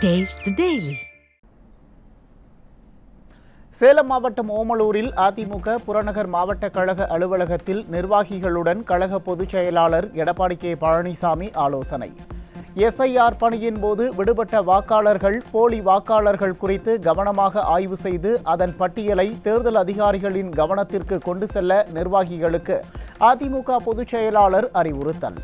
Taste the Daily. Salem மாவட்டம் ஓமலூரில் அதிமுக புறநகர் மாவட்ட கழக அலுவலகத்தில் நிர்வாகிகளுடன் கழக பொதுச் செயலாளர் எடப்பாடி கே பழனிசாமி ஆலோசனை. எஸ்ஐஆர் பணியின் போது விடுபட்ட வாக்காளர்கள், போலி வாக்காளர்கள் குறித்து கவனமாக ஆய்வு செய்து அதன் பட்டியலை தேர்தல் அதிகாரிகளின் கவனத்திற்கு கொண்டு செல்ல நிர்வாகிகளுக்கு அதிமுக பொதுச் செயலாளர் அறிவுறுத்தல்.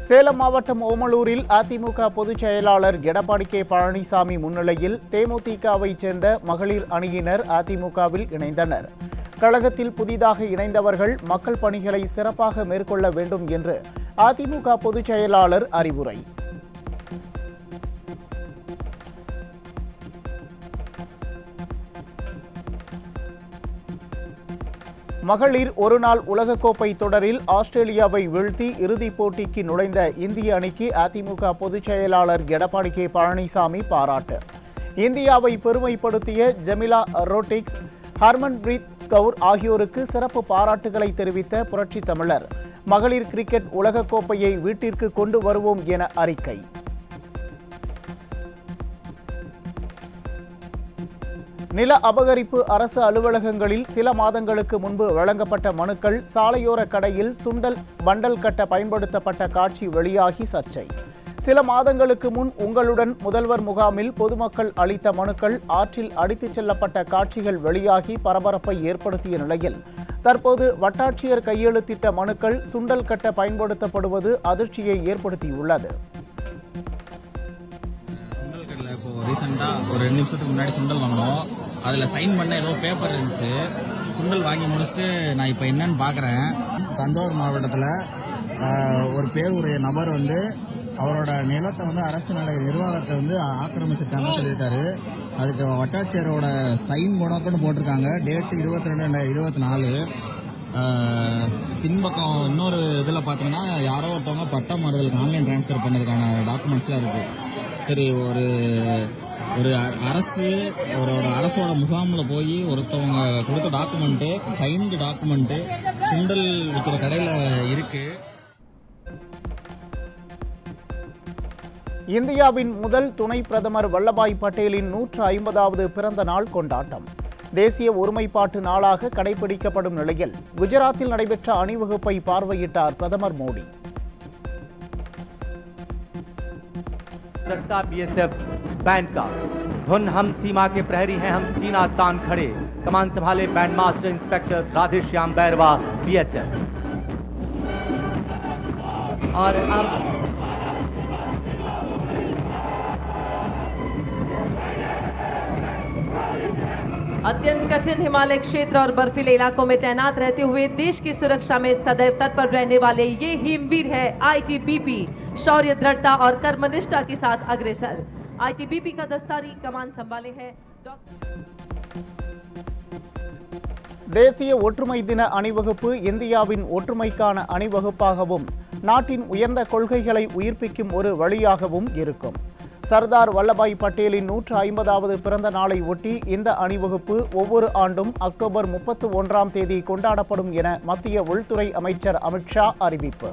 சேலம் மாவட்டம் ஓமலூரில் அதிமுக பொதுச் செயலாளர் எடப்பாடி கே பழனிசாமி முன்னிலையில் தேமுதிகவைச் சேர்ந்த மகளிர் அணியினர் அதிமுகவில் இணைந்தனர். கழகத்தில் புதிதாக இணைந்தவர்கள் மக்கள் பணிகளை சிறப்பாக மேற்கொள்ள வேண்டும் என்று அதிமுக பொதுச் செயலாளர் அறிவுரை. மகளிர் ஒருநாள் உலகக்கோப்பை தொடரில் ஆஸ்திரேலியாவை வீழ்த்தி இறுதிப் போட்டிக்கு நுழைந்த இந்திய அணிக்கு அதிமுக பொதுச் செயலாளர் எடப்பாடி கே பழனிசாமி பாராட்டு. இந்தியாவை பெருமைப்படுத்திய ஜெமிலா ரோட்ரிக்ஸ், ஹர்மன்பிரீத் கவுர் ஆகியோருக்கு சிறப்பு பாராட்டுகளை தெரிவித்த புரட்சித் தமிழர், மகளிர் கிரிக்கெட் உலகக்கோப்பையை வீட்டிற்கு கொண்டு வருவோம் என அறிக்கை. நில அபகரிப்பு அரசு அலுவலகங்களில் சில மாதங்களுக்கு முன்பு வழங்கப்பட்ட மனுக்கள் சாலையோர கடையில் சுண்டல் பண்டல் கட்ட பயன்படுத்தப்பட்ட காட்சி வெளியாகி சர்ச்சை. சில மாதங்களுக்கு முன் உங்களுடன் முதல்வர் முகாமில் பொதுமக்கள் அளித்த மனுக்கள் ஆற்றில் அடித்துச் செல்லப்பட்ட காட்சிகள் வெளியாகி பரபரப்பை ஏற்படுத்திய நிலையில் தற்போது வட்டாட்சியர் கையெழுத்திட்ட மனுக்கள் சுண்டல் கட்ட பயன்படுத்தப்படுவது அதிர்ச்சியை ஏற்படுத்தியுள்ளது. ரீசெண்டாக ஒரு 2 நிமிஷத்துக்கு முன்னாடி சுண்டல் வாங்கினோம். அதில் சைன் பண்ண ஏதோ பேப்பர் இருந்துச்சு. சுண்டல் வாங்கி முடிச்சுட்டு நான் இப்போ என்னன்னு பார்க்குறேன். தஞ்சாவூர் மாவட்டத்தில் ஒரு பேருடைய நபர் அவரோட நிலத்தை அரசு நிர்வாகத்தை ஆக்கிரமிச்சிருக்காங்கன்னு சொல்லியிருக்காரு. அதுக்கு வட்டாட்சியரோட சைன் போனாக்கன்னு போட்டிருக்காங்க. டேட்டு 22/24. பின்பக்கம் இன்னொரு இதில் பார்த்தீங்கன்னா யாரோ ஒருத்தவங்க பட்டா மாறுதலுக்கு ஆன்லைன் டிரான்ஸ்ஃபர் பண்ணதுக்கான டாக்குமெண்ட்ஸ்லாம் இருக்குது. சரி, ஒரு அரசு அரசோட முகாமில் போய் ஒருத்தவங்க கொடுத்த டாக்குமெண்ட்டு, சைன்டு டாக்குமெண்ட்டு சுண்டல் விற்கிற கடையில் இருக்கு. இந்தியாவின் முதல் துணை பிரதமர் வல்லபாய் பட்டேலின் 150வது பிறந்த நாள் கொண்டாட்டம் தேசிய ஒருமைப்பாட்டு நாளாக கடைபிடிக்கப்படும் நிலையில் குஜராத்தில் நடைபெற்ற அணிவகுப்பை பார்வையிட்டார் பிரதமர் மோடி. बीएसएफ बैंड का धुन हम सीमा के प्रहरी हैं, हम सीना तान खड़े। कमान संभाले band master inspector Radheshyam Bairwa BSF. और अब अत्यंत कठिन हिमालय क्षेत्र और बर्फीले इलाकों में तैनात रहते हुए देश की सुरक्षा में सदैव तत्पर रहने वाले ये हिमवीर है आईटीबीपी, शौर्य, दृढ़ता और कर्मनिष्ठा के साथ अग्रसर। आईटीबीपी का दस्तारी कमान संभाले है தேசிய ஒற்றுமை தின அணிவகுப்பு இந்தியாவின் ஒற்றுமைக்கான அணிவகுப்பாகவும் நாட்டின் உயர்ந்த கொள்கைகளை உயிர்ப்பிக்கும் ஒரு வழியாகவும் இருக்கும். சர்தார் வல்லபாய் பட்டேலின் 150வது பிறந்த நாளை ஒட்டி இந்த அணிவகுப்பு ஒவ்வொரு ஆண்டும் அக்டோபர் 31ஆம் தேதி கொண்டாடப்படும் என மத்திய உள்துறை அமைச்சர் அமித்ஷா அறிவிப்பு.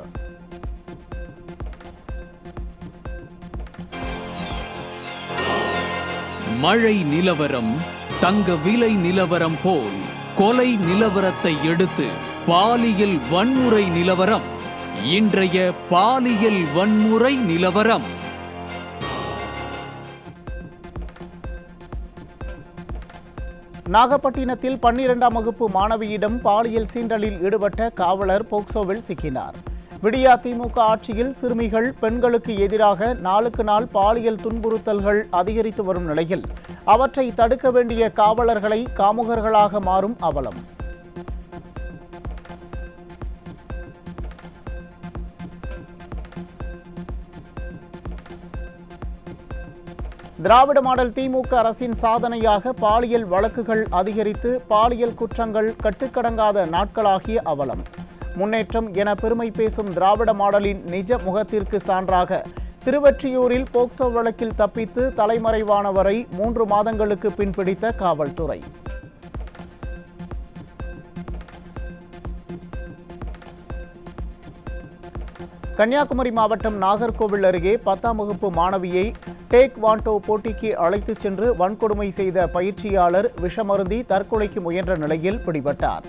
மழை நிலவரம், தங்க விலை நிலவரம் போல் கொலை நிலவரத்தை எடுத்து பாலியல் வன்முறை நிலவரம். இன்றைய பாலியல் வன்முறை நிலவரம். நாகப்பட்டினத்தில் 12ஆம் வகுப்பு மாணவியிடம் பாலியல் சீண்டலில் ஈடுபட்ட காவலர் போக்சோவில் சிக்கினார். விடியா திமுக ஆட்சியில் சிறுமிகள், பெண்களுக்கு எதிராக நாளுக்கு நாள் பாலியல் துன்புறுத்தல்கள் அதிகரித்து வரும் நிலையில் அவற்றை தடுக்க வேண்டிய காவலர்களை காமுகர்களாக மாறும் அவலம். திராவிட மாடல் திமுக அரசின் சாதனையாக பாலியல் வழக்குகள் அதிகரித்து பாலியல் குற்றங்கள் கட்டுக்கடங்காத நாட்களாகிய அவலம். முன்னேற்றம் என பெருமை பேசும் திராவிட மாடலின் நிஜ முகத்திற்கு சான்றாக திருவொற்றியூரில் போக்சோ வழக்கில் தப்பித்து தலைமறைவானவரை 3 மாதங்களுக்கு பின் பிடித்த காவல்துறை. கன்னியாகுமரி மாவட்டம் நாகர்கோவில் அருகே 10ஆம் வகுப்பு மாணவியை டேக் வாண்டோ போட்டிக்கு அழைத்துச் சென்று வன்கொடுமை செய்த பயிற்சியாளர் விஷமருந்தி தற்கொலைக்கு முயன்ற நிலையில் பிடிபட்டார்.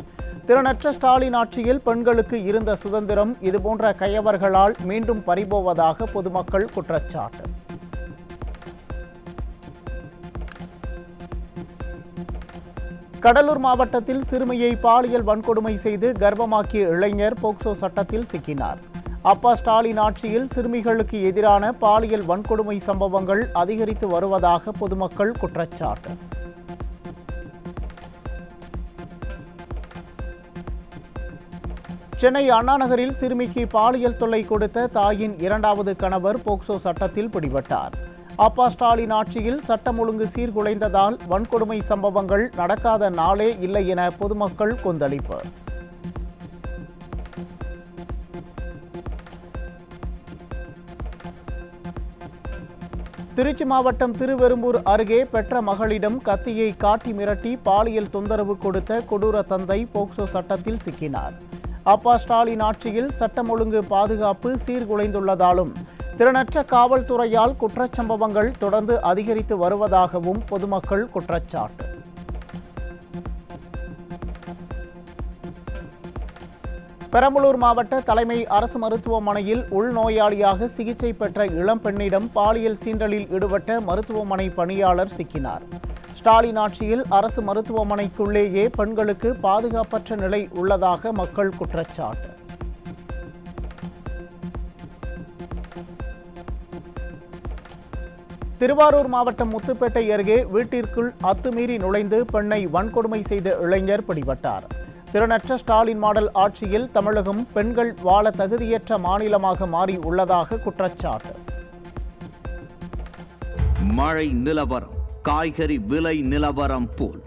திறனற்ற ஸ்டாலின் ஆட்சியில் பெண்களுக்கு இருந்த சுதந்திரம் இதுபோன்ற கயவர்களால் மீண்டும் பறிபோவதாக பொதுமக்கள் குற்றச்சாட்டு. கடலூர் மாவட்டத்தில் சிறுமியை பாலியல் வன்கொடுமை செய்து கர்ப்பமாக்கிய இளைஞர் போக்சோ சட்டத்தில் சிக்கினார். அப்பா ஸ்டாலின் ஆட்சியில் சிறுமிகளுக்கு எதிரான பாலியல் வன்கொடுமை சம்பவங்கள் அதிகரித்து வருவதாக பொதுமக்கள் குற்றச்சாட்டு. சென்னை அண்ணாநகரில் சிறுமிக்கு பாலியல் தொல்லை கொடுத்த தாயின் 2வது கணவர் போக்சோ சட்டத்தில் பிடிபட்டார். அப்பா ஸ்டாலின் ஆட்சியில் சட்டம் ஒழுங்கு சீர்குலைந்ததால் வன்கொடுமை சம்பவங்கள் நடக்காத நாளே இல்லை என பொதுமக்கள் கொந்தளிப்பு. திருச்சி மாவட்டம் திருவெரும்பூர் அருகே பெற்ற மகளிடம் கத்தியை காட்டி மிரட்டி பாலியல் தொந்தரவு கொடுத்த கொடூர தந்தை போக்சோ சட்டத்தில் சிக்கினார். அப்பா ஸ்டாலின் ஆட்சியில் சட்டம் ஒழுங்கு பாதுகாப்பு சீர்குலைந்துள்ளதாலும் திறனற்ற காவல்துறையால் குற்றச்சம்பவங்கள் தொடர்ந்து அதிகரித்து வருவதாகவும் பொதுமக்கள் குற்றச்சாட்டு. பெரம்பலூர் மாவட்ட தலைமை அரசு மருத்துவமனையில் உள்நோயாளியாக சிகிச்சை பெற்ற இளம் பெண்ணிடம் பாலியல் சீண்டலில் ஈடுபட்ட மருத்துவமனை பணியாளர் சிக்கினார். ஸ்டாலின் ஆட்சியில் அரசு மருத்துவமனைக்குள்ளேயே பெண்களுக்கு பாதுகாப்பற்ற நிலை உள்ளதாக மக்கள் குற்றச்சாட்டு. திருவாரூர் மாவட்டம் முத்துப்பேட்டை அருகே வீட்டிற்குள் அத்துமீறி நுழைந்து பெண்ணை வன்கொடுமை செய்த இளைஞர் பிடிபட்டார். திறனற்ற ஸ்டாலின் மாடல் ஆட்சியில் தமிழகம் பெண்கள் வாழ தகுதியற்ற மாநிலமாக மாறி உள்ளதாக குற்றச்சாட்டு. மழை நிலவரம், காய்கறி விலை நிலவரம் போல்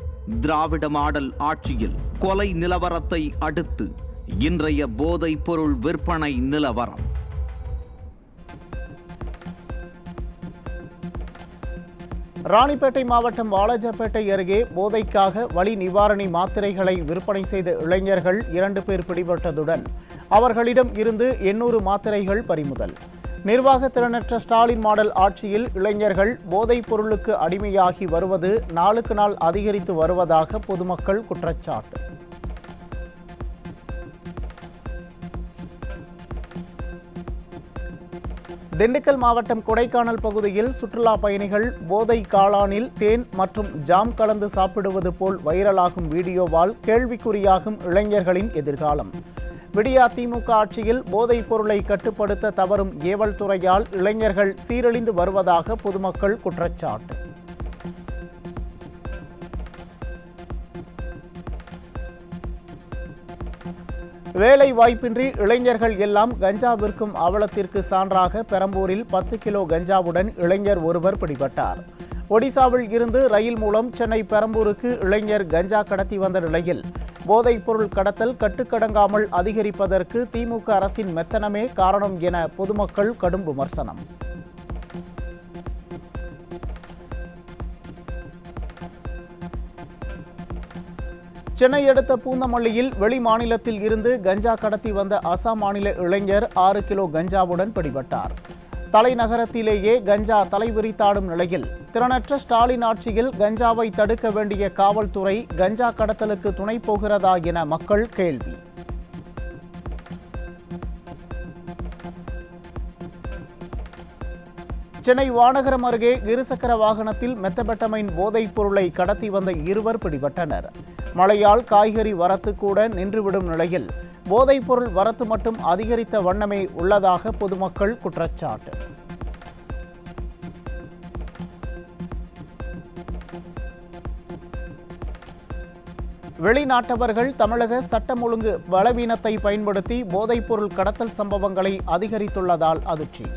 திராவிட மாடல் ஆட்சியில் கொலை நிலவரத்தை அடுத்து இன்றைய போதைப் பொருள் விற்பனை நிலவரம். ராணிப்பேட்டை மாவட்டம் வாலாஜாப்பேட்டை அருகே போதைக்காக வலி நிவாரணி மாத்திரைகளை விற்பனை செய்த இளைஞர்கள் 2 பேர் பிடிபட்டதுடன் அவர்களிடம் இருந்து 800 மாத்திரைகள் பறிமுதல். நிர்வாக திறனற்ற ஸ்டாலின் மாடல் ஆட்சியில் இளைஞர்கள் போதைப் பொருளுக்கு அடிமையாகி வருவது நாளுக்கு நாள் அதிகரித்து வருவதாக பொதுமக்கள் குற்றச்சாட்டு. திண்டுக்கல் மாவட்டம் கொடைக்கானல் பகுதியில் சுற்றுலா பயணிகள் போதை காளானில் தேன் மற்றும் ஜாம் கலந்து சாப்பிடுவது போல் வைரலாகும் வீடியோவால் கேள்விக்குறியாகும் இளைஞர்களின் எதிர்காலம். விடியா திமுக ஆட்சியில் போதைப் பொருளை கட்டுப்படுத்த தவறும் ஏவல் துறையால் இளைஞர்கள் சீரழிந்து வருவதாக பொதுமக்கள் குற்றச்சாட்டு. வேலை வாய்ப்பின்றி இளைஞர்கள் எல்லாம் கஞ்சா விற்கும் அவலத்திற்கு சான்றாக பெரம்பூரில் 10 கிலோ கஞ்சாவுடன் இளைஞர் ஒருவர் பிடிபட்டார். ஒடிசாவில் இருந்து ரயில் மூலம் சென்னை பெரம்பூருக்கு இளைஞர் கஞ்சா கடத்தி வந்த நிலையில் போதைப் பொருள் கடத்தல் கட்டுக்கடங்காமல் அதிகரிப்பதற்கு திமுக அரசின் மெத்தனமே காரணம் என பொதுமக்கள் கடும் விமர்சனம். சென்னை அடுத்த பூந்தமல்லியில் வெளி மாநிலத்தில் இருந்து கஞ்சா கடத்தி வந்த அசாம் மாநில இளைஞர் 6 கிலோ கஞ்சாவுடன் பிடிபட்டார். தலைநகரத்திலேயே கஞ்சா தலைவிரித்தாடும் நிலையில் திறனற்ற ஸ்டாலின் ஆட்சியில் கஞ்சாவை தடுக்க வேண்டிய காவல்துறை கஞ்சா கடத்தலுக்கு துணை போகிறதா என மக்கள் கேள்வி. சென்னை வானகரம் அருகே இருசக்கர வாகனத்தில் மெத்தபெட்டமைன் போதைப் பொருளை கடத்தி வந்த 2 பிடிபட்டனர். மழையால் காய்கறி வரத்து கூட நின்றுவிடும் நிலையில் போதைப் பொருள் வரத்து மட்டும் அதிகரித்த வண்ணமே உள்ளதாக பொதுமக்கள் குற்றச்சாட்டு. வெளிநாட்டவர்கள் தமிழக சட்டம் ஒழுங்கு பலவீனத்தை பயன்படுத்தி போதைப் பொருள் கடத்தல் சம்பவங்களை அதிகரித்துள்ளதால் அதிர்ச்சி.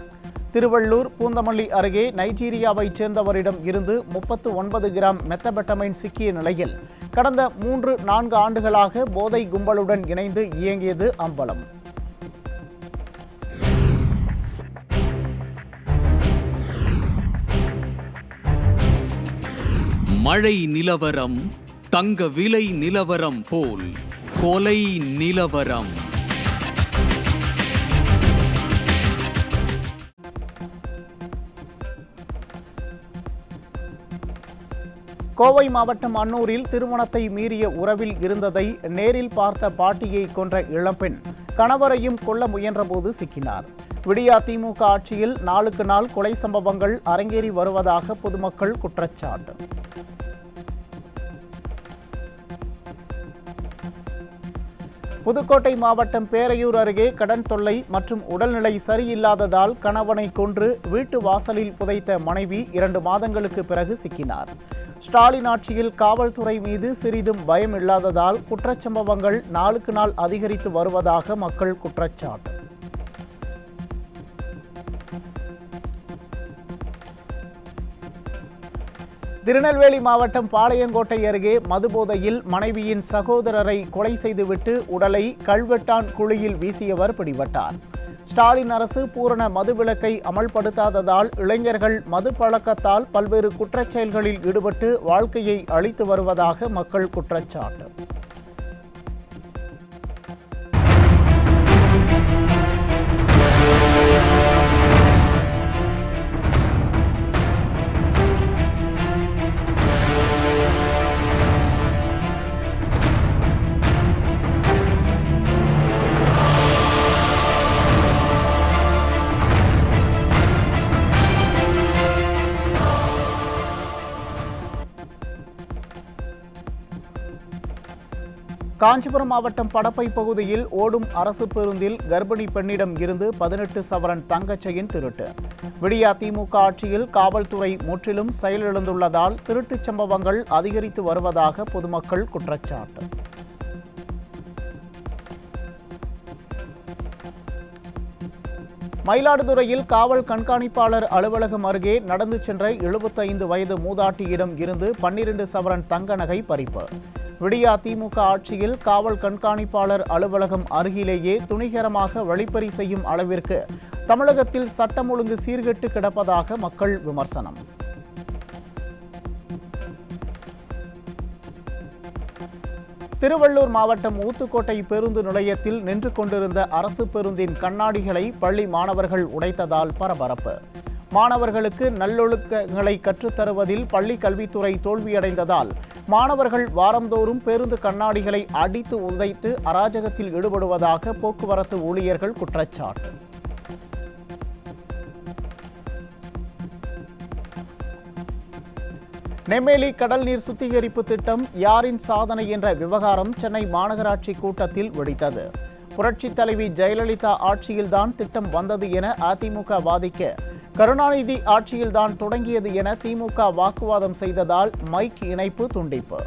திருவள்ளூர் பூந்தமல்லி அருகே நைஜீரியாவைச் சேர்ந்தவரிடம் இருந்து 39 கிராம் மெத்தபெட்டமைன் சிக்கிய நிலையில் கடந்த 3-4 ஆண்டுகளாக போதை கும்பலுடன் இணைந்து இயங்கியது அம்பலம். மழை நிலவரம் தங்க விலை நிலவரம் போல் கொலை நிலவரம். கோவை மாவட்டம் அன்னூரில் திருமணத்தை மீறிய உறவில் இருந்ததை நேரில் பார்த்த பாட்டியை கொன்ற இளம்பெண் கணவரையும் கொல்ல முயன்றபோது சிக்கினார். விடியா திமுக ஆட்சியில் நாளுக்கு நாள் கொலை சம்பவங்கள் அரங்கேறி வருவதாக பொதுமக்கள் குற்றச்சாட்டு. புதுக்கோட்டை மாவட்டம் பேரையூர் அருகே கடன் தொல்லை மற்றும் உடல்நிலை சரியில்லாததால் கணவனை கொன்று வீட்டு வாசலில் புதைத்த மனைவி 2 மாதங்களுக்கு பிறகு சிக்கினார். ஸ்டாலின் ஆட்சியில் காவல்துறை மீது சிறிதும் பயம் இல்லாததால் குற்றச்சம்பவங்கள் நாளுக்கு நாள் அதிகரித்து வருவதாக மக்கள் குற்றச்சாட்டு. திருநெல்வேலி மாவட்டம் பாளையங்கோட்டை அருகே மதுபோதையில் மனைவியின் சகோதரரை கொலை செய்துவிட்டு உடலை கல்வெட்டான் குழியில் வீசியவர் பிடிபட்டார். ஸ்டாலின் அரசு பூரண மதுவிலக்கை அமல்படுத்தாததால் இளைஞர்கள் மது பழக்கத்தால் பல்வேறு குற்றச்செயல்களில் ஈடுபட்டு வாழ்க்கையை அழித்து வருவதாக மக்கள் குற்றச்சாட்டு. காஞ்சிபுரம் மாவட்டம் படப்பை பகுதியில் ஓடும் அரசு பேருந்தில் கர்ப்பிணி பெண்ணிடம் இருந்து 18 சவரன் தங்கச் செயின் திருட்டு. விடியா திமுக ஆட்சியில் காவல்துறை முற்றிலும் செயலிழந்துள்ளதால் திருட்டுச் சம்பவங்கள் அதிகரித்து வருவதாக பொதுமக்கள் குற்றச்சாட்டு. மயிலாடுதுறையில் காவல் கண்காணிப்பாளர் அலுவலகம் அருகே நடந்து சென்ற 75 வயது மூதாட்டியிடம் இருந்து 12 சவரன் தங்க நகை பறிப்பு. விடியா திமுக ஆட்சியில் காவல் கண்காணிப்பாளர் அலுவலகம் அருகிலேயே துணிகரமாக வழிப்பறி செய்யும் அளவிற்கு தமிழகத்தில் சட்டம் ஒழுங்கு சீர்கெட்டு கிடப்பதாக மக்கள் விமர்சனம். திருவள்ளூர் மாவட்டம் ஊத்துக்கோட்டை பேருந்து நிலையத்தில் நின்று கொண்டிருந்த அரசு பேருந்தின் கண்ணாடிகளை பள்ளி மாணவர்கள் உடைத்ததால் பரபரப்பு. மாணவர்களுக்கு நல்லொழுக்கங்களை கற்றுத்தருவதில் பள்ளி கல்வித்துறை தோல்வியடைந்ததால் மாணவர்கள் வாரந்தோறும் பேருந்து கண்ணாடிகளை அடித்து உதைத்து அராஜகத்தில் ஈடுபடுவதாக போக்குவரத்து ஊழியர்கள் குற்றச்சாட்டு. நெம்மேலி கடல் நீர் சுத்திகரிப்பு திட்டம் யாரின் சாதனை என்ற விவகாரம் சென்னை மாநகராட்சி கூட்டத்தில் வெடித்தது. புரட்சித் தலைவி ஜெயலலிதா ஆட்சியில்தான் திட்டம் வந்தது என அதிமுக வாதிக்க, கருணாநிதி ஆட்சியில்தான் தொடங்கியது என திமுக வாக்குவாதம் செய்ததால் மைக் இணைப்பு துண்டிப்பு.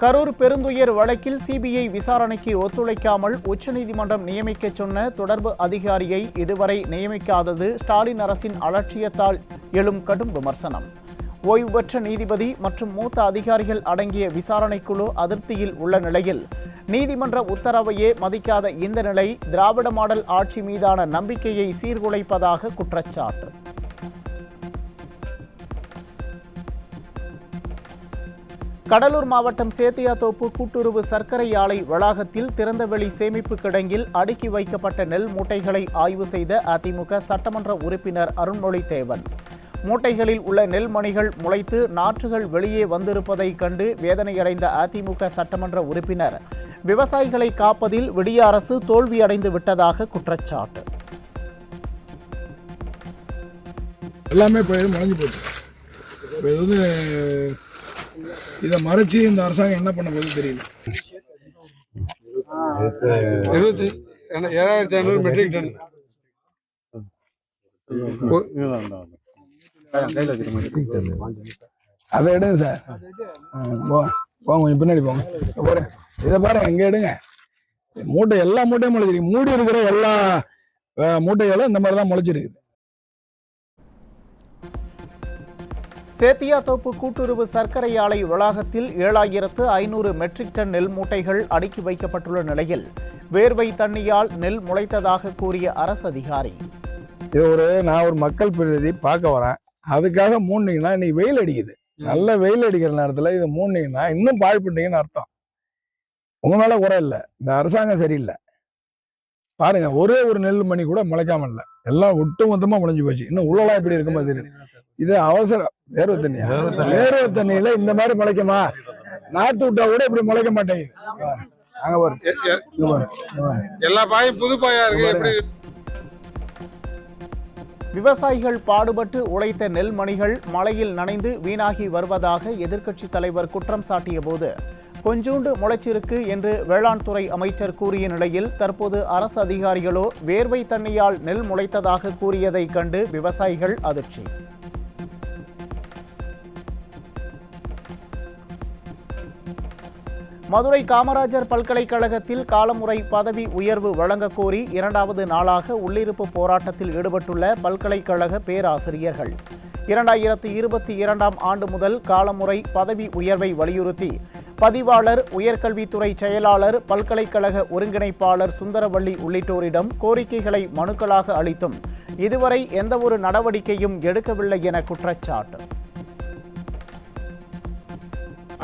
கரூர் பெருந்துயர் வழக்கில் சிபிஐ விசாரணைக்கு ஒத்துழைக்காமல் உச்சநீதிமன்றம் நியமிக்க சொன்ன தொடர்பு அதிகாரியை இதுவரை நியமிக்காதது ஸ்டாலின் அரசின் அலட்சியத்தால் எழும் கடும் விமர்சனம். ஓய்வு பெற்ற நீதிபதி மற்றும் மூத்த அதிகாரிகள் அடங்கிய விசாரணைக்குழு அதிருப்தியில் உள்ள நிலையில் நீதிமன்ற உத்தரவையே மதிக்காத இந்த நிலை திராவிட மாடல் ஆட்சி மீதான நம்பிக்கையை சீர்குலைப்பதாக குற்றச்சாட்டு. கடலூர் மாவட்டம் சேத்தியாத்தோப்பு கூட்டுறவு சர்க்கரை ஆலை வளாகத்தில் திறந்தவெளி சேமிப்பு கிடங்கில் அடுக்கி வைக்கப்பட்ட நெல் மூட்டைகளை ஆய்வு செய்த அதிமுக சட்டமன்ற உறுப்பினர் அருண்மொழி தேவன். மூட்டைகளில் உள்ள நெல் மணிகள் முளைத்து நாற்றுகள் வெளியே வந்திருப்பதை கண்டு வேதனையடைந்த அதிமுக சட்டமன்ற உறுப்பினர் விவசாயிகளை காப்பதில் விடிய அரசு தோல்வியடைந்து விட்டதாக குற்றச்சாட்டு. எல்லாமே முளைஞ்சு போச்சு. இதை மறைச்சு இந்த அரசாங்கம் என்ன பண்ண போகுது தெரியல. 7,500 மெட்ரிக் டன் அதை எடுங்க சார். போங்க கொஞ்சம் பின்னாடி போங்க. இதை பாருங்க, இங்கே எடுங்க. மூட்டை எல்லா மூட்டையும் முளைச்சிருக்கு. மூடி இருக்கிற எல்லா மூட்டைகளும் இந்த மாதிரி தான் முளைச்சிருக்குது. சேத்தியாத்தோப்பு கூட்டுறவு சர்க்கரை ஆலை வளாகத்தில் 7500 மெட்ரிக் டன் நெல் மூட்டைகள் அடுக்கி வைக்கப்பட்டுள்ள நிலையில் வேர்வை தண்ணியால் நெல் முளைத்ததாக கூறிய அரசு அதிகாரி. இது நான் ஒரு மக்கள் பிரதிநிதி பார்க்க வரேன். அதுக்காக மூடினீங்கன்னா இன்னைக்கு வெயில் அடிக்குது. நல்ல வெயில் அடிக்கிற நேரத்தில் இது மூடினீங்கன்னா இன்னும் பாழ்பட்டீங்கன்னு அர்த்தம். உங்க மேல குறை இல்லை, இந்த அரசாங்கம் சரியில்லை. பாருங்க, ஒரே ஒரு நெல் மணி கூட முளைக்காம இல்லை, எல்லாம் ஒட்டு மொத்தமா முளைஞ்சு போச்சு. இன்னும் உள்ளலாம் எப்படி இருக்கும் அது. இது அவசரம். வேர்வை தண்ணியா? வேர்வை தண்ணியில இந்த மாதிரி முளைக்குமா? நாத்து விட்டா கூட இப்படி முளைக்க மாட்டேங்குது. அங்க வரும் எல்லா பாயும் புது பாயா இருக்கு. விவசாயிகள் பாடுபட்டு உழைத்த நெல்மணிகள் மழையில் நனைந்து வீணாகி வருவதாக எதிர்க்கட்சித் தலைவர் குற்றம் சாட்டிய போது கொஞ்சூண்டு முளைச்சிருக்கு என்று வேளாண் துறை அமைச்சர் கூறிய நிலையில் தற்போது அரசு அதிகாரிகளோ வேர்வை தண்ணியால் நெல் முளைத்ததாக கூறியதை கண்டு விவசாயிகள் அதிர்ச்சி. மதுரை காமராஜர் பல்கலைக்கழகத்தில் காலமுறை பதவி உயர்வு வழங்கக் கோரி 2வது நாளாக உள்ளிருப்பு போராட்டத்தில் ஈடுபட்டுள்ள பல்கலைக்கழக பேராசிரியர்கள் 2022ஆம் ஆண்டு முதல் காலமுறை பதவி உயர்வை வலியுறுத்தி பதிவாளர், உயர்கல்வித்துறை செயலாளர், பல்கலைக்கழக ஒருங்கிணைப்பாளர் சுந்தரவள்ளி உள்ளிட்டோரிடம் கோரிக்கைகளை மனுக்களாக அளித்தும் இதுவரை எந்தவொரு நடவடிக்கையும் எடுக்கவில்லை என குற்றச்சாட்டு.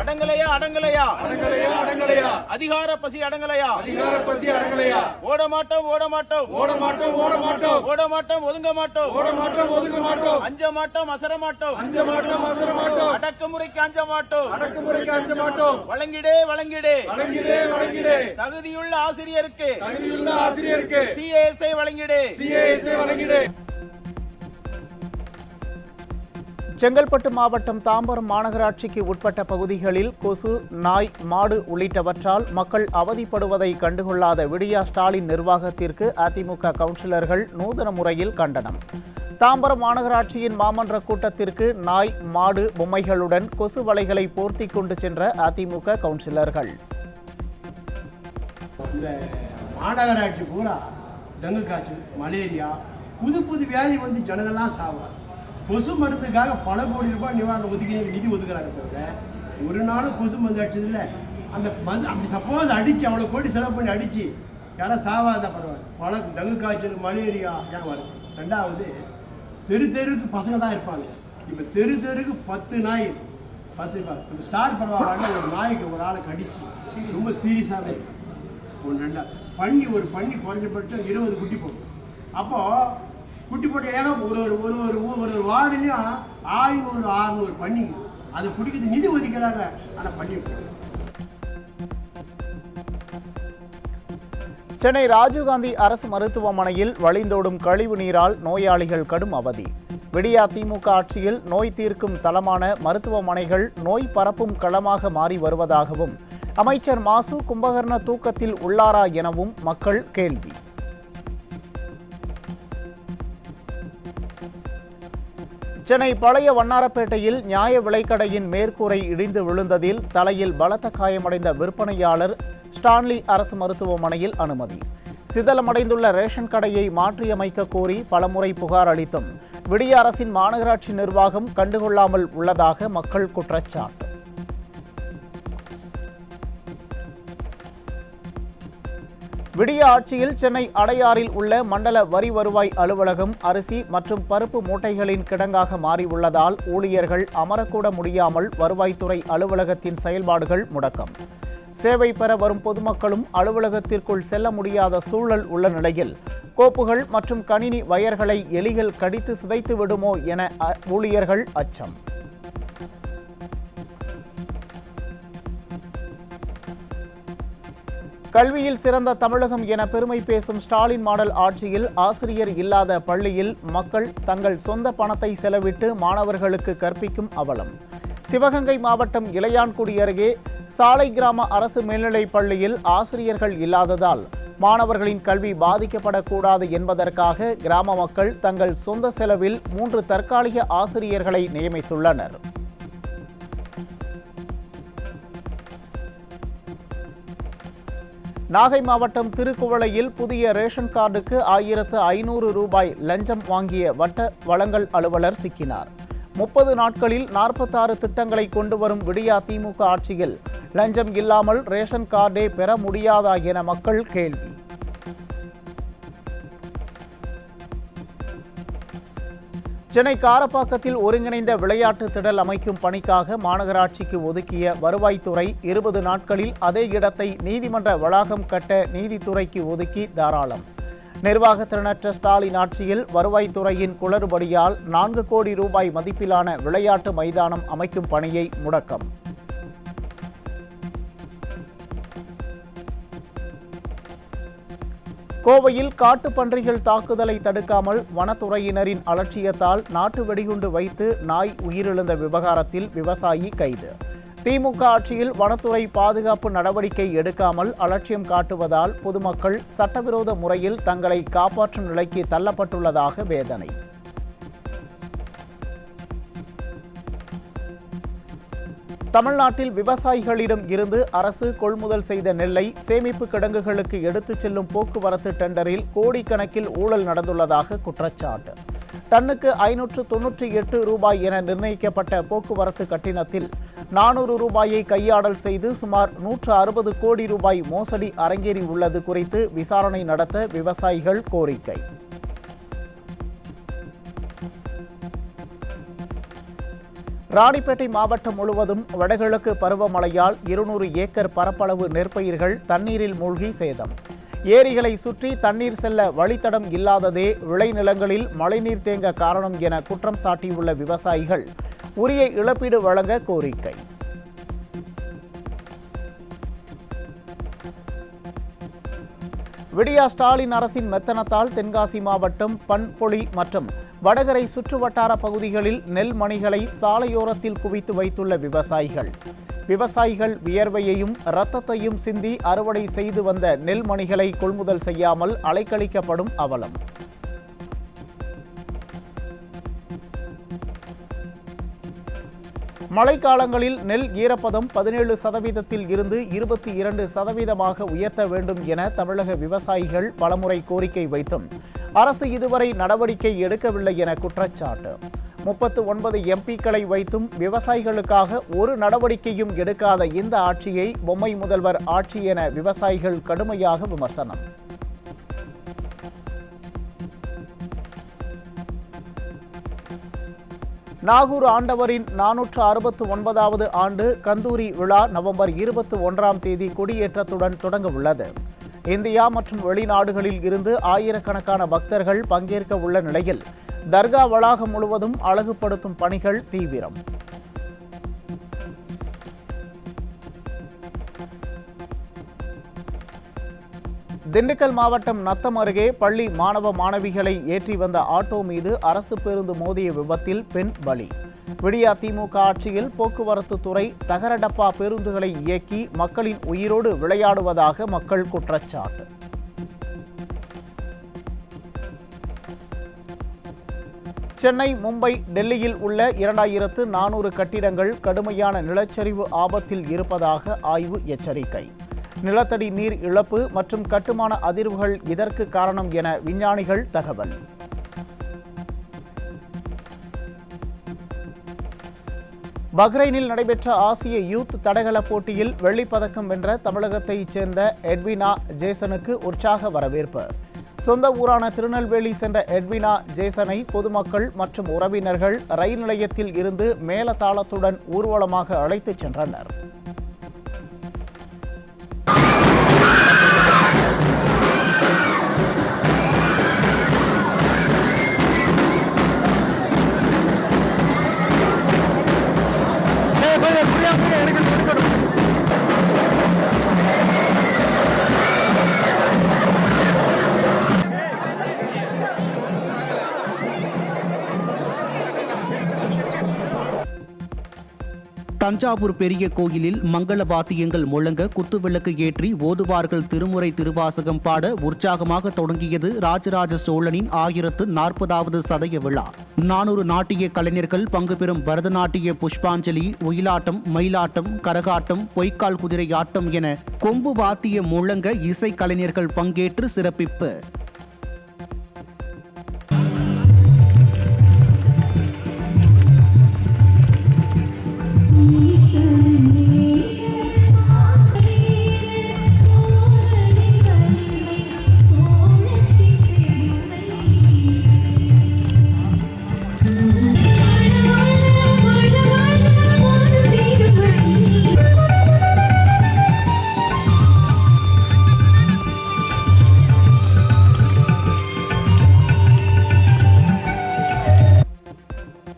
அடங்கலையா அடங்கலையா அடங்கலையா அடங்கலையா அதிகார பசி அடங்கலையா அதிகார பசி அடங்கலையா ஓட மாட்டோம் ஓட மாட்டோம் ஓட மாட்டோம் ஓட மாட்டோம் ஓட மாட்டோம் ஒதுங்க மாட்டோம் ஓட மாட்டோம் ஒதுங்க மாட்டோம் அஞ்ச மாட்டோம் அசர மாட்டோம் அஞ்ச மாட்டோம் அசர மாட்டோம் அடக்குமுறைக்கு அஞ்ச மாட்டோம் அடக்குமுறைக்கு அஞ்ச மாட்டோம் வழங்கிடே வழங்கிடே வழங்கிடே வழங்கிடே தகுதியுள்ள ஆசிரியருக்கு சிஏஎஸ்ஐ வழங்கிடே சிஏஎஸ்ஐ வழங்கிடே. செங்கல்பட்டு மாவட்டம் தாம்பரம் மாநகராட்சிக்கு உட்பட்ட பகுதிகளில் கொசு, நாய், மாடு உள்ளிட்டவற்றால் மக்கள் அவதிப்படுவதை கண்டுகொள்ளாத விடியா ஸ்டாலின் நிர்வாகத்திற்கு அதிமுக கவுன்சிலர்கள் நூதன முறையில் கண்டனம். தாம்பரம் மாநகராட்சியின் மாமன்ற கூட்டத்திற்கு நாய், மாடு பொம்மைகளுடன் கொசு வலைகளை போர்த்தி கொண்டு சென்ற அதிமுக கவுன்சிலர்கள். மாநகராட்சி பூரா டெங்கு காய்ச்சல், மலேரியா, புது புது வியாதி வந்து ஜனங்கள்லாம் சாவாங்க. கொசு மருந்துக்காக பல கோடி ரூபாய் நிவாரணம் ஒதுக்கி நிதி ஒதுக்குறாங்க தவிர ஒரு நாளும் கொசு மருந்து அடிச்சதில்லை. அந்த மருந்து அப்படி சப்போஸ் அடித்து அவ்வளோ கோடி செலவு பண்ணி அடித்து யாரும் சாவாதான் பரவாயில்ல. பல டெங்கு காய்ச்சல், மலேரியா ஏன் வருது? ரெண்டாவது, தெருக்கு பசங்க தான் இருப்பாங்க. இப்போ தெருக்கு 10 நாய் 10 இப்போ ஸ்டார் பரவாயில்ல, ஒரு நாய்க்கு ஒரு ஆளை கடிச்சு ரொம்ப சீரியஸாக தான் இருக்கும். ஒன்று ஒரு பண்ணி குறைஞ்சபட்சம் 20 குட்டி போடும். அப்போது குட்டி போட்டு ஏன்னா ஒரு வார்டுலையும் 500-600 பண்ணிங்க அதை பிடிக்கிறது நிதி ஒதுக்கிறாங்க. ஆனால் பண்ணி சென்னை ராஜீவ்காந்தி அரசு மருத்துவமனையில் வழிந்தோடும் கழிவு நீரால் நோயாளிகள் கடும் அவதி. விடியா திமுக ஆட்சியில் நோய் தீர்க்கும் தளமான மருத்துவமனைகள் நோய் பரப்பும் களமாக மாறி வருவதாகவும் அமைச்சர் மாசு கும்பகர்ண தூக்கத்தில் உள்ளாரா எனவும் மக்கள் கேள்வி. சென்னை பழைய வண்ணாரப்பேட்டையில் நியாய விலைக்கடையின் மேற்கூரை இடிந்து விழுந்ததில் தலையில் பலத்த காயமடைந்த விற்பனையாளர் ஸ்டான்லி அரசு மருத்துவமனையில் அனுமதி. சிதலமடைந்துள்ள ரேஷன் கடையை மாற்றியமைக்க கோரி பலமுறை புகார் அளித்தும் விடிய அரசின் மாநகராட்சி நிர்வாகம் கண்டுகொள்ளாமல் உள்ளதாக மக்கள் குற்றச்சாட்டு. விடிய ஆட்சியில் சென்னை அடையாறில் உள்ள மண்டல வரி வருவாய் அலுவலகம் அரிசி மற்றும் பருப்பு மூட்டைகளின் கிடங்காக மாறியுள்ளதால் ஊழியர்கள் அமரக்கூட முடியாமல் வருவாய்த்துறை அலுவலகத்தின் செயல்பாடுகள் முடக்கம். சேவை பெற வரும் பொதுமக்களும் அலுவலகத்திற்குள் செல்ல முடியாத சூழல் உள்ள நிலையில் கோப்புகள் மற்றும் கணினி வயர்களை எலிகள் கடித்து சிதைத்து விடுமோ என ஊழியர்கள் அச்சம். கல்வியில் சிறந்த தமிழகம் என பெருமை பேசும் ஸ்டாலின் மாடல் ஆட்சியில் ஆசிரியர் இல்லாத பள்ளியில் மக்கள் தங்கள் சொந்த பணத்தை செலவிட்டு மாணவர்களுக்கு கற்பிக்கும் அவலம். சிவகங்கை மாவட்டம் இளையான்குடி அருகே சாலை கிராம அரசு மேல்நிலைப் பள்ளியில் ஆசிரியர்கள் இல்லாததால் மாணவர்களின் கல்வி பாதிக்கப்படக்கூடாது என்பதற்காக கிராம மக்கள் தங்கள் சொந்த செலவில் 3 தற்காலிக ஆசிரியர்களை நியமித்துள்ளனர். நாகை மாவட்டம் திருக்குவளையில் புதிய ரேஷன் கார்டுக்கு 1500 ரூபாய் லஞ்சம் வாங்கிய வட்ட வழங்கல் அலுவலர் சிக்கினார். 30 நாட்களில் 46 திட்டங்களை கொண்டு வரும் விடியா திமுக ஆட்சியில் லஞ்சம் இல்லாமல் ரேஷன் கார்டே பெற முடியாதா என மக்கள் கேள்வி. சென்னை காரப்பாக்கத்தில் ஒருங்கிணைந்த விளையாட்டு திடல் அமைக்கும் பணிக்காக மாநகராட்சிக்கு ஒதுக்கிய வருவாய்த்துறை 20 நாட்களில் அதே இடத்தை நீதிமன்ற வளாகம் கட்ட நீதித்துறைக்கு ஒதுக்கி தாராளம். நிர்வாக திறனற்ற ஸ்டாலின் ஆட்சியில் வருவாய்த்துறையின் குளறுபடியால் 4 கோடி ரூபாய் மதிப்பிலான விளையாட்டு மைதானம் அமைக்கும் பணியை முடக்கம். கோவையில் காட்டு பன்றிகள் தாக்குதலை தடுக்காமல் வனத்துறையினரின் அலட்சியத்தால் நாட்டு வெடிகுண்டு வைத்து நாய் உயிரிழந்த விவகாரத்தில் விவசாயி கைது. திமுக ஆட்சியில் வனத்துறை பாதுகாப்பு நடவடிக்கை எடுக்காமல் அலட்சியம் காட்டுவதால் பொதுமக்கள் சட்டவிரோத முறையில் தங்களை காப்பாற்றும் நிலைக்கு தள்ளப்பட்டுள்ளதாக வேதனை. தமிழ்நாட்டில் விவசாயிகளிடம் இருந்து அரசு கொள்முதல் செய்த நெல்லை சேமிப்பு கிடங்குகளுக்கு எடுத்துச் செல்லும் போக்குவரத்து டெண்டரில் கோடிக்கணக்கில் ஊழல் நடந்துள்ளதாக குற்றச்சாட்டு. டன்னுக்கு 598 ரூபாய் என நிர்ணயிக்கப்பட்ட போக்குவரத்து கட்டணத்தில் 400 ரூபாயை கையாடல் செய்து சுமார் 160 கோடி ரூபாய் மோசடி அரங்கேறி உள்ளது குறித்து விசாரணை நடத்த விவசாயிகள் கோரிக்கை. ராணிப்பேட்டை மாவட்டம் முழுவதும் வடகிழக்கு பருவமழையால் 200 ஏக்கர் பரப்பளவு நெற்பயிர்கள் தண்ணீரில் மூழ்கி சேதம். ஏரிகளை சுற்றி தண்ணீர் செல்ல வழித்தடம் இல்லாததே விளைநிலங்களில் மழைநீர் தேங்க காரணம் என குற்றம் சாட்டியுள்ள விவசாயிகள் உரிய இழப்பீடு வழங்க கோரிக்கை. விடியா ஸ்டாலின் அரசின் மெத்தனத்தால் தென்காசி மாவட்டம் பண்பொழி மற்றும் வடகரை சுற்றுவட்டார பகுதிகளில் நெல் மணிகளை சாலையோரத்தில் குவித்து வைத்துள்ள விவசாயிகள் வியர்வையையும் இரத்தத்தையும் சிந்தி அறுவடை செய்து வந்த நெல் மணிகளை கொள்முதல் செய்யாமல் அலைக்கழிக்கப்படும் அவலம். மழைக்காலங்களில் நெல் ஈரப்பதம் 17% இருந்து 22% உயர்த்த வேண்டும் என தமிழக விவசாயிகள் பலமுறை கோரிக்கை வைத்தும் அரசு இதுவரை நடவடிக்கை எடுக்கவில்லை என குற்றச்சாட்டு. 39 எம்பிக்களை வைத்தும் விவசாயிகளுக்காக ஒரு நடவடிக்கையும் எடுக்காத இந்த ஆட்சியை பொம்மை முதல்வர் ஆட்சி என விவசாயிகள் கடுமையாக விமர்சனம். நாகூர் ஆண்டவரின் 469வது ஆண்டு கந்தூரி விழா நவம்பர் 21ஆம் தேதி கொடியேற்றத்துடன் தொடங்க உள்ளது. இந்தியா மற்றும் வெளிநாடுகளில் இருந்து ஆயிரக்கணக்கான பக்தர்கள் பங்கேற்க உள்ள நிலையில் தர்கா வளாகம் முழுவதும் அழகுபடுத்தும் பணிகள் தீவிரம். திண்டுக்கல் மாவட்டம் நத்தம் அருகே பள்ளி மாணவ மாணவிகளை ஏற்றி வந்த ஆட்டோ மீது அரசு பேருந்து மோதிய விபத்தில் பெண் பலி. விடியா திமுக ஆட்சியில் போக்குவரத்து துறை தகர டப்பா பேருந்துகளை இயக்கி மக்களின் உயிரோடு விளையாடுவதாக மக்கள் குற்றச்சாட்டு. சென்னை, மும்பை, டெல்லியில் உள்ள 2400 கட்டிடங்கள் கடுமையான நிலச்சரிவு ஆபத்தில் இருப்பதாக ஆய்வு எச்சரிக்கை. நிலத்தடி நீர் இழப்பு மற்றும் கட்டுமான அதிர்வுகள் இதற்கு காரணம் என விஞ்ஞானிகள் தகவல். பஹ்ரைனில் நடைபெற்ற ஆசிய யூத் தடகள போட்டியில் வெள்ளிப்பதக்கம் வென்ற தமிழகத்தைச் சேர்ந்த எட்வினா ஜேசனுக்கு உற்சாக வரவேற்பு. சொந்த ஊரான திருநெல்வேலி சென்ற எட்வினா ஜேசனை பொதுமக்கள் மற்றும் உறவினர்கள் ரயில் நிலையத்தில் இருந்து மேளதாளத்துடன் ஊர்வலமாக அழைத்துச் சென்றனர். தஞ்சாவூர் பெரிய கோயிலில் மங்கள வாத்தியங்கள் முழங்க குத்துவிளக்கு ஏற்றி ஓதுவார்கள் திருமுறை திருவாசகம் பாட உற்சாகமாக தொடங்கியது ராஜராஜ சோழனின் 1040வது சதய விழா. 400 நாட்டிய கலைஞர்கள் பங்கு பெறும் பரதநாட்டிய புஷ்பாஞ்சலி, ஒயிலாட்டம், மயிலாட்டம், கரகாட்டம், பொய்க்கால் குதிரை ஆட்டம் என கொம்பு வாத்திய முழங்க இசை கலைஞர்கள் பங்கேற்று சிறப்பிப்பு.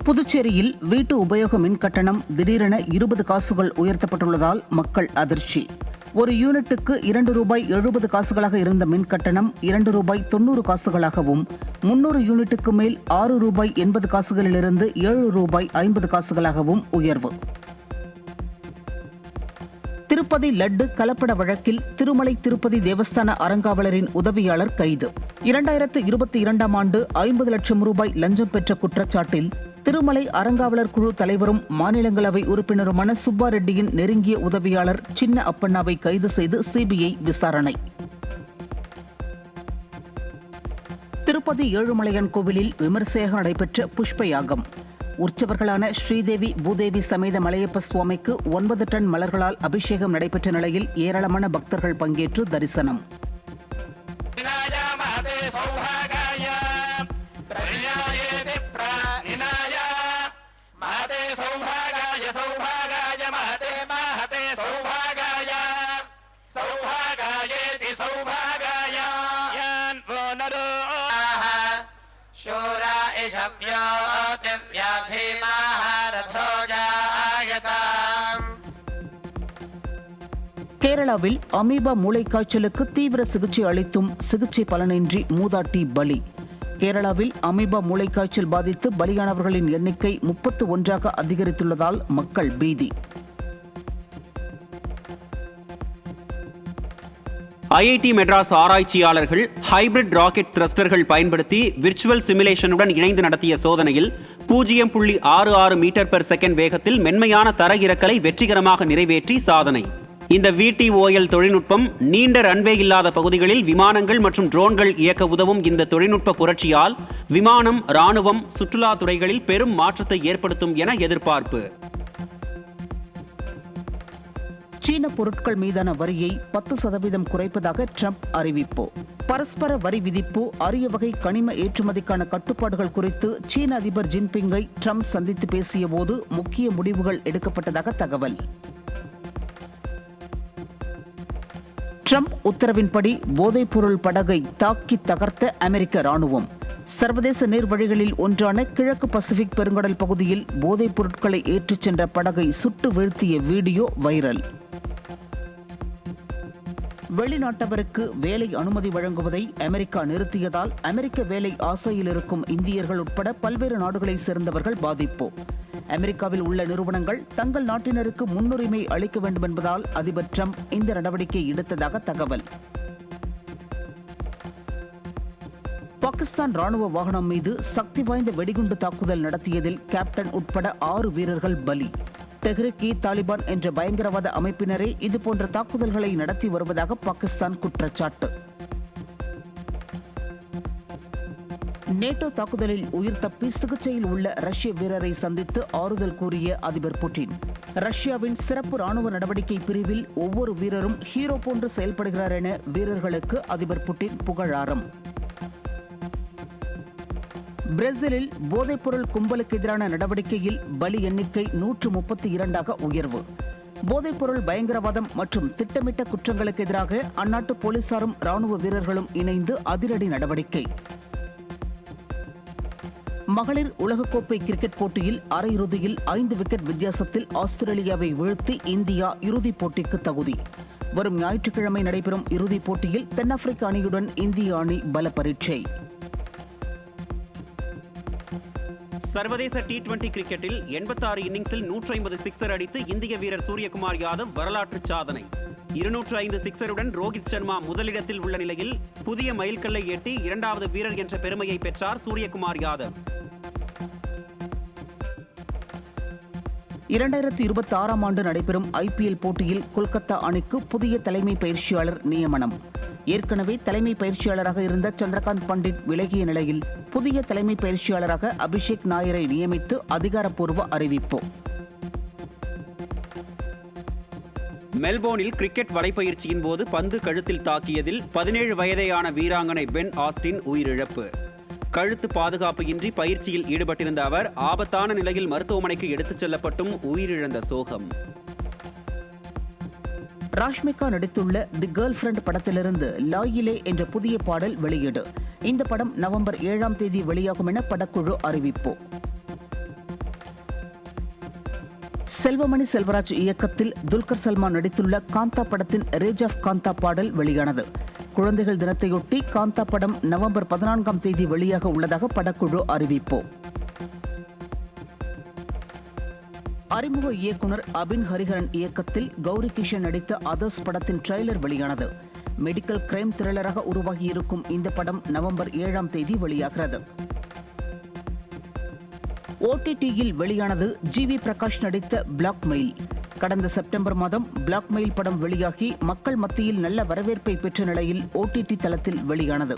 புதுச்சேரியில் வீட்டு உபயோக மின் கட்டணம் திடீரென 20 காசுகள் உயர்த்தப்பட்டுள்ளதால் மக்கள் அதிர்ச்சி. ஒரு யூனிட்டுக்கு 2 ரூபாய் 70 காசுகளாக இருந்த மின் கட்டணம் 2 ரூபாய் 90 காசுகளாகவும், 300 யூனிட்டுக்கு மேல் 6 ரூபாய் 80 காசுகளிலிருந்து 7 ரூபாய் 50 காசுகளாகவும் உயர்வு. திருப்பதி லட்டு கலப்பட வழக்கில் திருமலை திருப்பதி தேவஸ்தான அறங்காவலரின் உதவியாளர் கைது. 2022ஆம் ஆண்டு 50 லட்சம் ரூபாய் லஞ்சம் பெற்ற குற்றச்சாட்டில் திருமலை அறங்காவலர் குழு தலைவரும் மாநிலங்களவை உறுப்பினருமான சுப்பா ரெட்டியின் நெருங்கிய உதவியாளர் சின்ன அப்பண்ணாவை கைது செய்து சிபிஐ விசாரணை. திருப்பதி ஏழுமலையான் கோவிலில் விமர்சையாக நடைபெற்ற புஷ்ப யாகம். உற்சவர்களான ஸ்ரீதேவி பூதேவி சமேத மலையப்ப சுவாமிக்கு 9 டன் மலர்களால் அபிஷேகம் நடைபெற்ற நிலையில் ஏராளமான பக்தர்கள் பங்கேற்று தரிசனம். கேரளாவில் அமீபா மூளைக்காய்ச்சலுக்கு தீவிர சிகிச்சை அளித்தும் சிகிச்சை பலனின்றி மூதாட்டி பலி. கேரளாவில் அமீபா மூளைக்காய்ச்சல் பாதித்து பலியானவர்களின் எண்ணிக்கை 31ஆக அதிகரித்துள்ளதால் மக்கள் பீதி. ஐஐடி மெட்ராஸ் ஆராய்ச்சியாளர்கள் ஹைபிரிட் ராக்கெட் த்ரஸ்டர்கள் பயன்படுத்தி விர்ச்சுவல் சிமுலேஷனுடன் இணைந்து நடத்திய சோதனையில் 0.66 மீட்டர்/செகண்ட் வேகத்தில் மென்மையான தர இறக்கலை வெற்றிகரமாக நிறைவேற்றி சாதனை. இந்த VTOL தொழில்நுட்பம் நீண்ட ரன்வே இல்லாத பகுதிகளில் விமானங்கள் மற்றும் ட்ரோன்கள் இயக்க உதவும். இந்த தொழில்நுட்ப புரட்சியால் விமானம், ராணுவம், சுற்றுலா துறைகளில் பெரும் மாற்றத்தை ஏற்படுத்தும் என எதிர்பார்ப்பு. சீன பொருட்கள் மீதான வரியை 10% குறைப்பதாக ட்ரம்ப் அறிவிப்பு. பரஸ்பர வரி விதிப்பு, அரிய வகை கனிம ஏற்றுமதிக்கான கட்டுப்பாடுகள் குறித்து சீன அதிபர் ஜின்பிங்கை ட்ரம்ப் சந்தித்து பேசிய போது முக்கிய முடிவுகள் எடுக்கப்பட்டதாக தகவல். ட்ரம்ப் உத்தரவின்படி போதைப்பொருள் படகை தாக்கி தகர்த்த அமெரிக்க ராணுவம். சர்வதேச நீர்வழிகளில் ஒன்றான கிழக்கு பசிபிக் பெருங்கடல் பகுதியில் போதைப் பொருட்களை ஏற்றிச் சென்ற படகை சுட்டு வீழ்த்திய வீடியோ வைரல். வெளிநாட்டவருக்கு வேலை அனுமதி வழங்குவதை அமெரிக்கா நிறுத்தியதால் அமெரிக்க வேலை ஆசையில் இருக்கும் இந்தியர்கள் உட்பட பல்வேறு நாடுகளைச் சேர்ந்தவர்கள் பாதிப்பு. அமெரிக்காவில் உள்ள நிறுவனங்கள் தங்கள் நாட்டினருக்கு முன்னுரிமை அளிக்க வேண்டும் என்பதால் அதிபர் ட்ரம்ப் இந்த நடவடிக்கை எடுத்ததாக தகவல். பாகிஸ்தான் ராணுவ வாகனம் மீது சக்தி வாய்ந்த வெடிகுண்டு தாக்குதல் நடத்தியதில் கேப்டன் உட்பட 6 வீரர்கள் பலி. தெஹ்ரிக்-இ-தாலிபான் என்ற பயங்கரவாத அமைப்பினரே இதுபோன்ற தாக்குதல்களை நடத்தி வருவதாக பாகிஸ்தான் குற்றச்சாட்டு. நேட்டோ தாக்குதலில் உயிர் தப்பி சிகிச்சையில் உள்ள ரஷ்ய வீரரை சந்தித்து ஆறுதல் கூறிய அதிபர் புட்டின். ரஷ்யாவின் சிறப்பு ராணுவ நடவடிக்கை பிரிவில் ஒவ்வொரு வீரரும் ஹீரோ போன்று செயல்படுகிறார் என வீரர்களுக்கு அதிபர் புட்டின் புகழாரம். பிரேசிலில் போதைப்பொருள் கும்பலுக்கு எதிரான நடவடிக்கையில் பலி எண்ணிக்கை 132ஆக உயர்வு. போதைப்பொருள் பயங்கரவாதம் மற்றும் திட்டமிட்ட குற்றங்களுக்கு எதிராக அந்நாட்டு போலீசாரும் ராணுவ வீரர்களும் இணைந்து அதிரடி நடவடிக்கை. மகளிர் உலகக்கோப்பை கிரிக்கெட் போட்டியில் அரையிறுதியில் 5 விக்கெட் வித்தியாசத்தில் ஆஸ்திரேலியாவை வீழ்த்தி இந்தியா இறுதிப் போட்டிக்கு தகுதி. வரும் ஞாயிற்றுக்கிழமை நடைபெறும் இறுதிப் போட்டியில் தென்னாப்பிரிக்க அணியுடன் இந்திய அணி பல பரீட்சை. சர்வதேச T20 கிரிக்கெட்டில் 86 இன்னிங்ஸில் 150 சிக்ஸர் அடித்து இந்திய வீரர் சூரியகுமார் யாதவ் வரலாற்று சாதனை. 205 சிக்ஸருடன் ரோஹித் சர்மா முதலிடத்தில் உள்ள நிலையில் புதிய மைல்கல்லை எட்டி 2வது வீரர் என்ற பெருமையை பெற்றார் சூரியகுமார் யாதவ். 2026ஆம் ஆண்டு நடைபெறும் IPL போட்டியில் கொல்கத்தா அணிக்கு புதிய தலைமை பயிற்சியாளர் நியமனம். ஏற்கனவே தலைமை பயிற்சியாளராக இருந்த சந்திரகாந்த் பண்டிட் விலகிய நிலையில் புதிய தலைமை பயிற்சியாளராக அபிஷேக் நாயரை நியமித்து அதிகாரப்பூர்வ அறிவிப்பு. மெல்போர்னில் கிரிக்கெட் வலைப்பயிற்சியின் போது பந்து கழுத்தில் தாக்கியதில் 17 வயதேயான வீராங்கனை பென் ஆஸ்டின் உயிரிழப்பு. கழுத்து பாதுகாப்பு இன்றி பயிற்சியில் ஈடுபட்டிருந்த அவர் ஆபத்தான நிலையில் மருத்துவமனைக்கு எடுத்துச் செல்லப்பட்டும் உயிரிழந்த சோகம். ராஷ்மிகா நடித்துள்ள தி கேர்ள் ஃப்ரெண்ட் படத்திலிருந்து லாயிலே என்ற புதிய பாடல் வெளியீடு. இந்த படம் நவம்பர் 7ஆம் தேதி வெளியாகும் என படக்குழு அறிவிப்பு. செல்வமணி செல்வராஜ் இயக்கத்தில் துல்கர் சல்மான் நடித்துள்ள காந்தா படத்தின் ரேஜ் ஆஃப் காந்தா பாடல் வெளியானது. குழந்தைகள் தினத்தையொட்டி காந்தா படம் நவம்பர் 14ஆம் தேதி வெளியாக உள்ளதாக படக்குழு அறிவிப்பு. அறிமுக இயக்குனர் அபின் ஹரிஹரன் இயக்கத்தில் கௌரி கிஷன் நடித்த அதர்ஸ் படத்தின் ட்ரெய்லர் வெளியானது. மெடிக்கல் கிரைம் த்ரில்லராக உருவாகியிருக்கும் இந்த படம் நவம்பர் 7ஆம் தேதி வெளியாகிறது. OTTயில் வெளியானது GV பிரகாஷ் நடித்த பிளாக்மெயில். கடந்த செப்டம்பர் மாதம் பிளாக்மெயில் படம் வெளியாகி மக்கள் மத்தியில் நல்ல வரவேற்பை பெற்ற நிலையில் OTT தளத்தில் வெளியானது.